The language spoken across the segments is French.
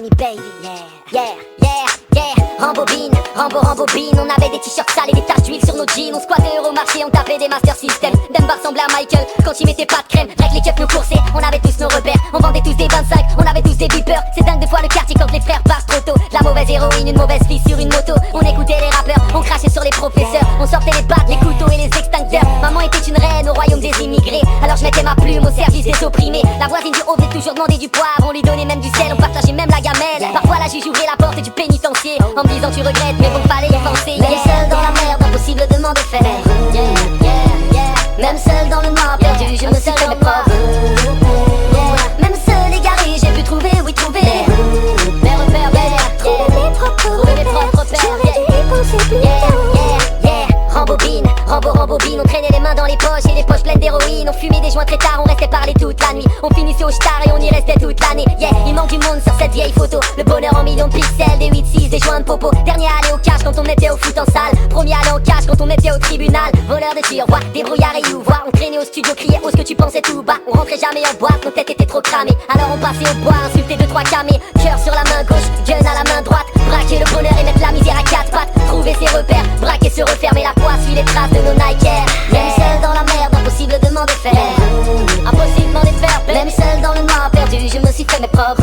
with me baby, Rembobine, rembobine. On avait des t-shirts sales et des taches d'huile sur nos jeans. On squattait Euromarché, on tapait des Master System. Demba ressemblait à Michael quand il mettait pas de crème. Règle les keufs nous coursaient, on avait tous nos repères. On vendait tous des 25, on avait tous des beepers. C'est dingue de fois le quartier quand les frères passent trop tôt. La mauvaise héroïne, une mauvaise fille sur une moto. On écoutait les rappeurs, on crachait sur les professeurs. On sortait les battes, les couteaux et les extincteurs. Maman était une reine au royaume des immigrés. Alors je mettais ma plume au service des opprimés. La voisine du haut venait toujours demander du poivre. On lui donnait même du sel, on partageait même la gamelle. Parfois la juge ouvrait la porte du pénitencier en me disant tu regrettes, mais bon fallait y penser. Même seul dans la merde, impossible de m'en défaire. Même seul dans le noir perdu, je me suis fait mes preuves. Même seul égaré, j'ai pu trouver, oui trouver mes repères, trouver mes propres repères. J'aurais dû y penser plus tard. Rembobine, rembobine. On traînait les mains dans les poches et les poches pleines d'héroïne. On fumait des joints très tard, on restait parler toute la nuit. On finissait au star et on y restait toute l'année. Il manque du monde sur cette vieille photo. Le bonheur en millions de pixels, des 8-6, des joints de popo. Dernier à aller au cash quand on était au foot en salle. Premier à aller en cash quand on était au tribunal. Voleur de tiroirs, débrouillard et youvois. On traînait au studio, criait oh ce que tu pensais tout bas. On rentrait jamais en boîte, nos têtes étaient trop cramées. Alors on passait au bois, insulter 2-3 camés. Cœur sur la main gauche, gun à la main droite. Braquer le bonheur et mettre la misère à quatre pattes. Trouver ses repères, braquer se refermer la poisse. Suit les traces de nos Nike Air. Même seul dans la merde, impossible de m'en défaire. Impossible de m'en défaire. Même seul dans le noir perdu, je me suis fait mes preuves.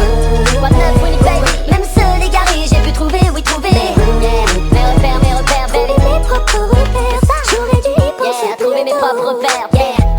What neuf, Winnie baby. Même seul égaré, j'ai pu trouver, oui trouver mes repères, baby. Trouver mes propres repères, j'aurais dû y penser. Trouver mes propres repères,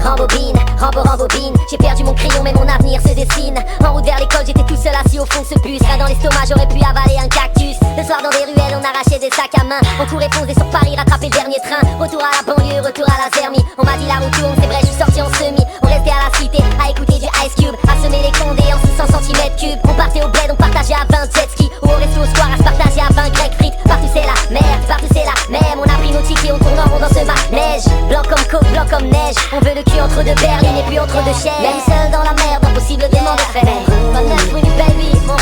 Rembobine, rembobine. J'ai perdu mon crayon mais mon avenir se dessine. En route vers l'école j'étais tout seul assis au fond de ce bus. Là dans l'estomac j'aurais pu avaler un cactus. Le soir dans des ruelles on arrachait des sacs à main. On courait foncer sur Paris, rattraper le dernier train. Retour à la banlieue, retour à la Zermie. On m'a dit la route tourne, c'est vrai je suis sorti en semi. On restait à la cité, à écouter du Ice Cube. À semer les condés en 600 cm3. On partait au bled, on partageait à 20 jet ski. Ou au resto au square à se partager à 20 grecs frites. Partout c'est la merde, partout c'est la même. On a pris nos tickets, on tourne en rond dans ce manège. Blanc comme coke, blanc comme neige. On veut le cul entre deux berlines et puis entre deux chaises. Même seul dans la merde, impossible de m'en défaire. What neuf, Winnie baby, mon